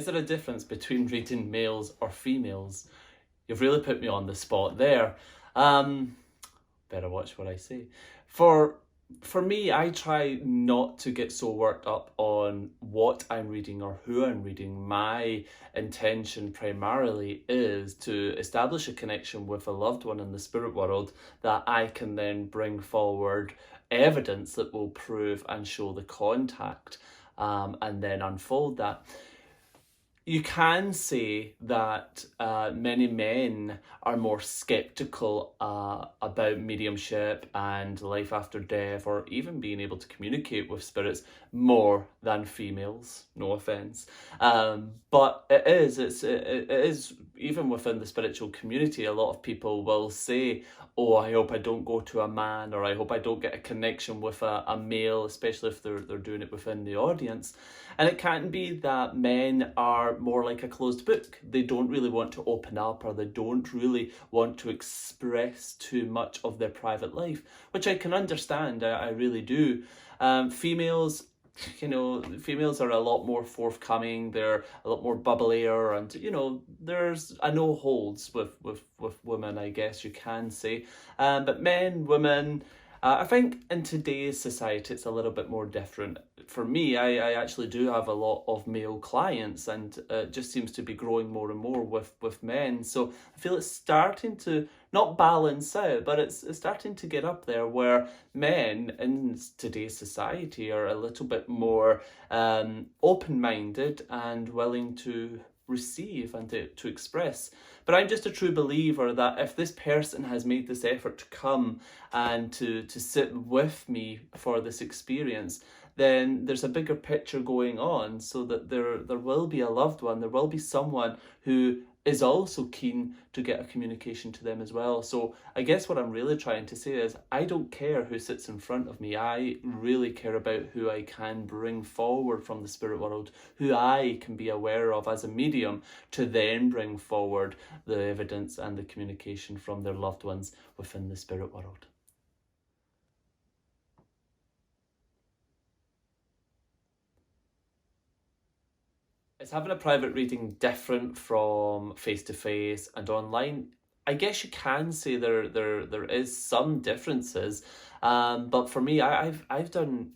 Is there a difference between reading males or females? You've really put me on the spot there. Better watch what I say. For me, I try not to get so worked up on what I'm reading or who I'm reading. My intention primarily is to establish a connection with a loved one in the spirit world that I can then bring forward evidence that will prove and show the contact, and then unfold that. You can say that many men are more skeptical about mediumship and life after death, or even being able to communicate with spirits, more than females. No offense, but it is even within the spiritual community. A lot of people will say, "Oh, I hope I don't go to a man," or "I hope I don't get a connection with a male," especially if they're doing it within the audience. And it can be that men are more like a closed book. They don't really want to open up, or they don't really want to express too much of their private life, which I can understand. I really do. Females, females are a lot more forthcoming. They're a lot more bubblier, and there's a no holds with women, I guess you can say. But men, women, I think in today's society it's a little bit more different. For me, I actually do have a lot of male clients, and it just seems to be growing more and more with men. So I feel it's starting to not balance out, but it's starting to get up there where men in today's society are a little bit more open-minded and willing to receive and to express. But I'm just a true believer that if this person has made this effort to come and to sit with me for this experience, then there's a bigger picture going on, so that there will be a loved one, there will be someone who is also keen to get a communication to them as well. So I guess what I'm really trying to say is, I don't care who sits in front of me. I really care about who I can bring forward from the spirit world, who I can be aware of as a medium, to then bring forward the evidence and the communication from their loved ones within the spirit world. Is having a private reading different from face-to-face and online? I guess you can say there is some differences, but for me, I've done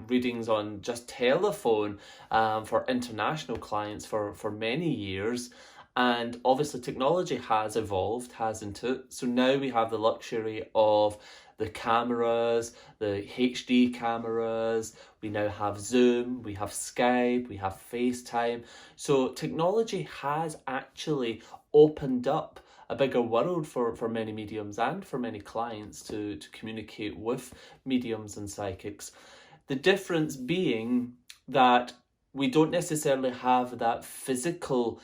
readings on just telephone for international clients for many years. And obviously technology has evolved, hasn't it? So now we have the luxury of the cameras, the HD cameras, we now have Zoom, we have Skype, we have FaceTime. So technology has actually opened up a bigger world for many mediums and for many clients to communicate with mediums and psychics. The difference being that we don't necessarily have that physical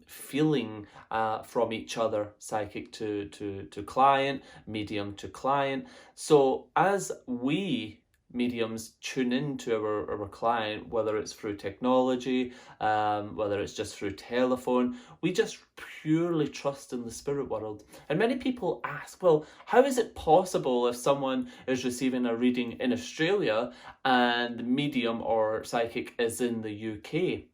feeling from each other, psychic to client, medium to client. So as we mediums tune into our client, whether it's through technology, whether it's just through telephone, we just purely trust in the spirit world. And many people ask, well, how is it possible if someone is receiving a reading in Australia and the medium or psychic is in the UK?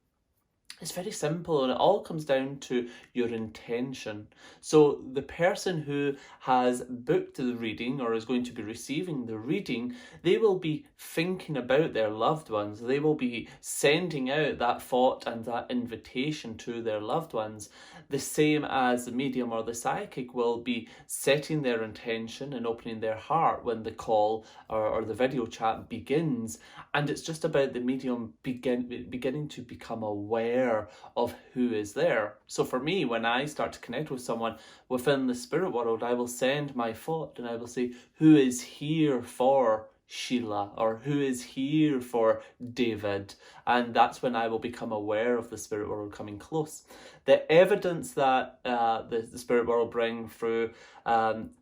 It's very simple, and it all comes down to your intention. So the person who has booked the reading or is going to be receiving the reading, they will be thinking about their loved ones. They will be sending out that thought and that invitation to their loved ones. The same as the medium or the psychic will be setting their intention and opening their heart when the call or the video chat begins. And it's just about the medium beginning to become aware of who is there. So for me, when I start to connect with someone within the spirit world, I will send my thought and I will say, who is here for Sheila, or who is here for David? And that's when I will become aware of the spirit world coming close. The evidence that the spirit world bring through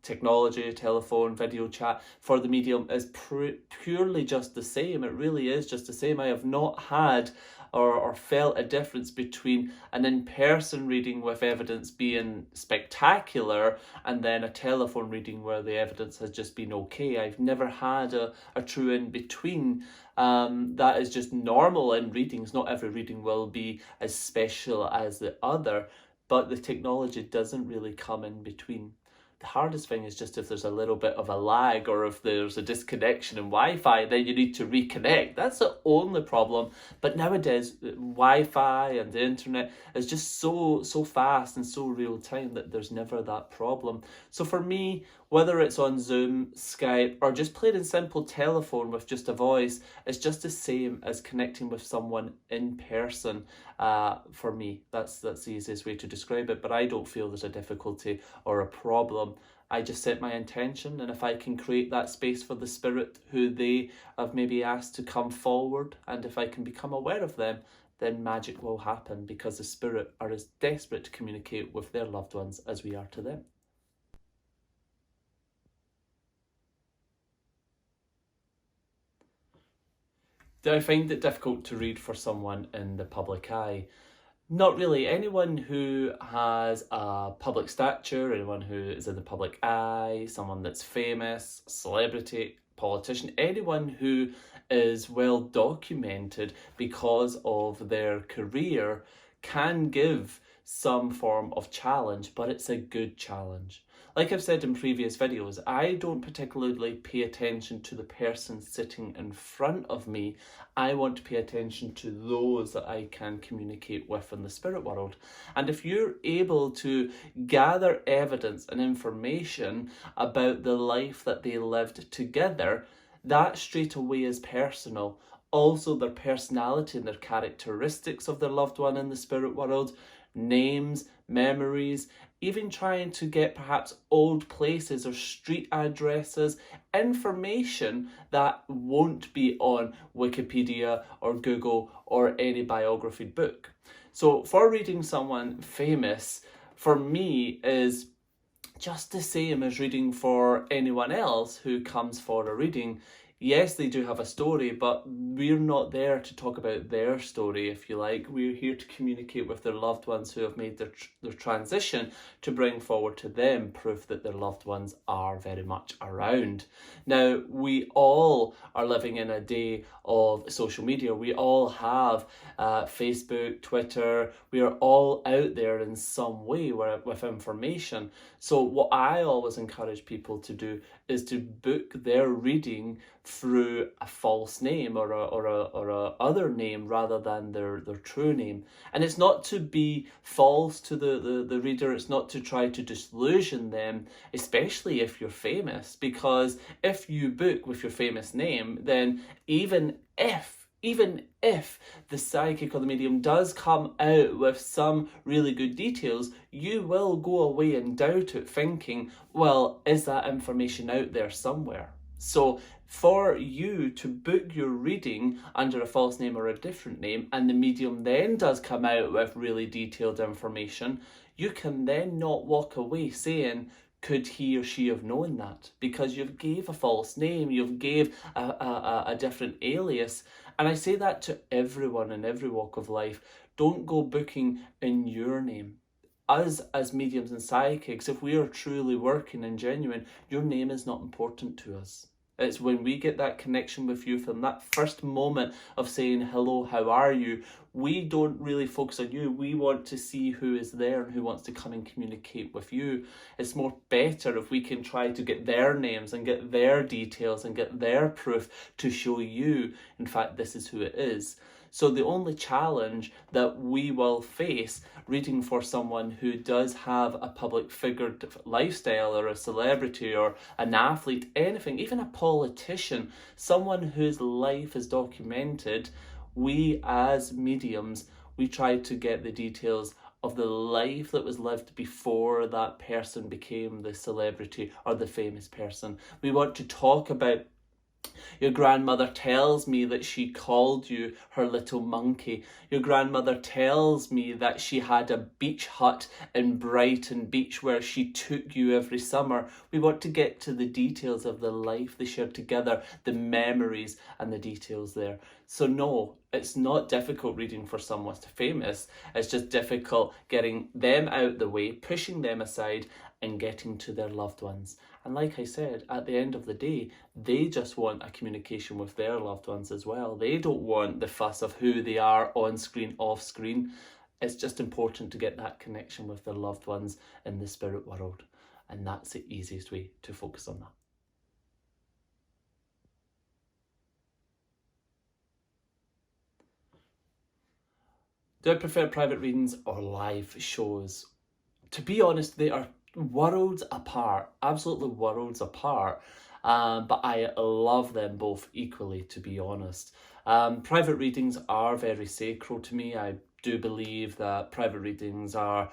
technology, telephone, video chat for the medium is purely just the same. It really is just the same. I have not had or felt a difference between an in-person reading with evidence being spectacular and then a telephone reading where the evidence has just been okay. I've never had a true in-between. That is just normal in readings. Not every reading will be as special as the other, but the technology doesn't really come in between. The hardest thing is just if there's a little bit of a lag or if there's a disconnection in Wi-Fi, then you need to reconnect. That's the only problem. But nowadays, Wi-Fi and the internet is just so fast and so real time that there's never that problem. So for me, whether it's on Zoom, Skype, or just plain and simple telephone with just a voice, it's just the same as connecting with someone in person. For me, that's the easiest way to describe it. But I don't feel there's a difficulty or a problem. I just set my intention, and if I can create that space for the spirit who they have maybe asked to come forward, and if I can become aware of them, then magic will happen, because the spirit are as desperate to communicate with their loved ones as we are to them. Do I find it difficult to read for someone in the public eye? Not really. Anyone who has a public stature, anyone who is in the public eye, someone that's famous, celebrity, politician, anyone who is well documented because of their career can give some form of challenge, but it's a good challenge. Like I've said in previous videos, I don't particularly pay attention to the person sitting in front of me. I want to pay attention to those that I can communicate with in the spirit world. And if you're able to gather evidence and information about the life that they lived together, that straight away is personal. Also, their personality and their characteristics of their loved one in the spirit world, names, memories, even trying to get perhaps old places or street addresses, information that won't be on Wikipedia or Google or any biography book. So for reading someone famous, for me, is just the same as reading for anyone else who comes for a reading. Yes, they do have a story, but we're not there to talk about their story, if you like. We're here to communicate with their loved ones who have made their transition, to bring forward to them proof that their loved ones are very much around. Now, we all are living in a day of social media. We all have Facebook, Twitter. We are all out there in some way with information. So what I always encourage people to do is to book their reading through a false name or a other name rather than their true name. And it's not to be false to the reader. It's not to try to disillusion them, especially if you're famous, because if you book with your famous name, then even if the psychic or the medium does come out with some really good details, you will go away and doubt it, thinking, well, is that information out there somewhere? So for you to book your reading under a false name or a different name, and the medium then does come out with really detailed information, you can then not walk away saying, could he or she have known that? Because you've gave a false name, you've gave a different alias. And I say that to everyone in every walk of life. Don't go booking in your name. Us as mediums and psychics, if we are truly working and genuine, your name is not important to us. It's when we get that connection with you from that first moment of saying, hello, how are you? We don't really focus on you. We want to see who is there and who wants to come and communicate with you. It's more better if we can try to get their names and get their details and get their proof to show you, in fact, this is who it is. So the only challenge that we will face reading for someone who does have a public figure lifestyle, or a celebrity or an athlete, anything, even a politician, someone whose life is documented, we as mediums, we try to get the details of the life that was lived before that person became the celebrity or the famous person. We want to talk about, your grandmother tells me that she called you her little monkey. Your grandmother tells me that she had a beach hut in Brighton Beach where she took you every summer. We want to get to the details of the life they shared together, the memories and the details there. So no, it's not difficult reading for someone famous. It's just difficult getting them out the way, pushing them aside and getting to their loved ones. And like I said, at the end of the day, they just want a communication with their loved ones as well. They don't want the fuss of who they are on screen, off screen. It's just important to get that connection with their loved ones in the spirit world. And that's the easiest way to focus on that. Do I prefer private readings or live shows? To be honest, they are worlds apart, absolutely worlds apart. But I love them both equally, to be honest. Private readings are very sacred to me. I do believe that private readings are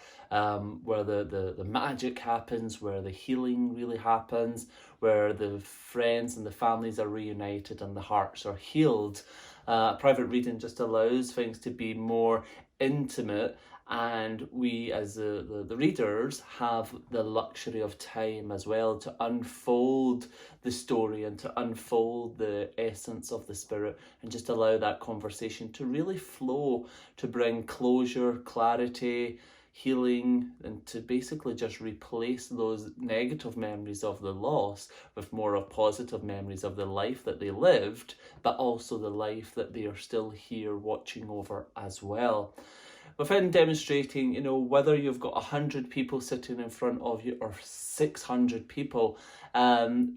where the magic happens, where the healing really happens, where the friends and the families are reunited and the hearts are healed. Private reading just allows things to be more intimate, and we as the readers have the luxury of time as well to unfold the story and to unfold the essence of the spirit, and just allow that conversation to really flow, to bring closure, clarity, healing, and to basically just replace those negative memories of the loss with more of positive memories of the life that they lived, but also the life that they are still here watching over as well. Within demonstrating, whether you've got 100 people sitting in front of you or 600 people,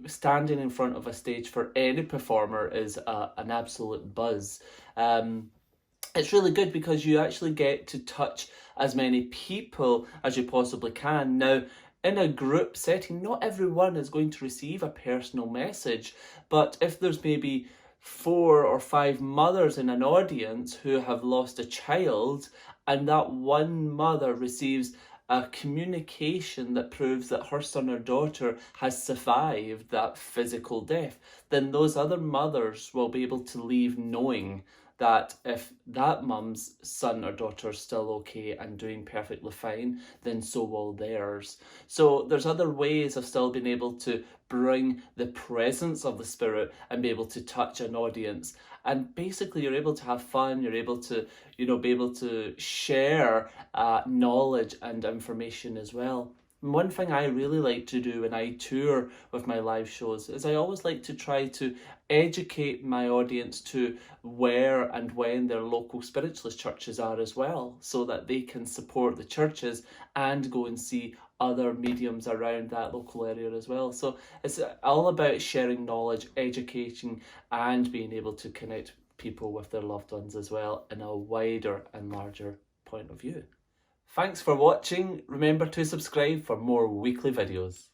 standing in front of a stage for any performer is an absolute buzz. It's really good because you actually get to touch as many people as you possibly can. Now, in a group setting, not everyone is going to receive a personal message, but if there's maybe 4 or 5 mothers in an audience who have lost a child, and that one mother receives a communication that proves that her son or daughter has survived that physical death, then those other mothers will be able to leave knowing that if that mum's son or daughter is still okay and doing perfectly fine, then so will theirs. So there's other ways of still being able to bring the presence of the spirit and be able to touch an audience. And basically you're able to have fun, you're able to, be able to share knowledge and information as well. One thing I really like to do when I tour with my live shows is I always like to try to educate my audience to where and when their local spiritualist churches are as well, so that they can support the churches and go and see other mediums around that local area as well. So it's all about sharing knowledge, educating, and being able to connect people with their loved ones as well in a wider and larger point of view. Thanks for watching. Remember to subscribe for more weekly videos.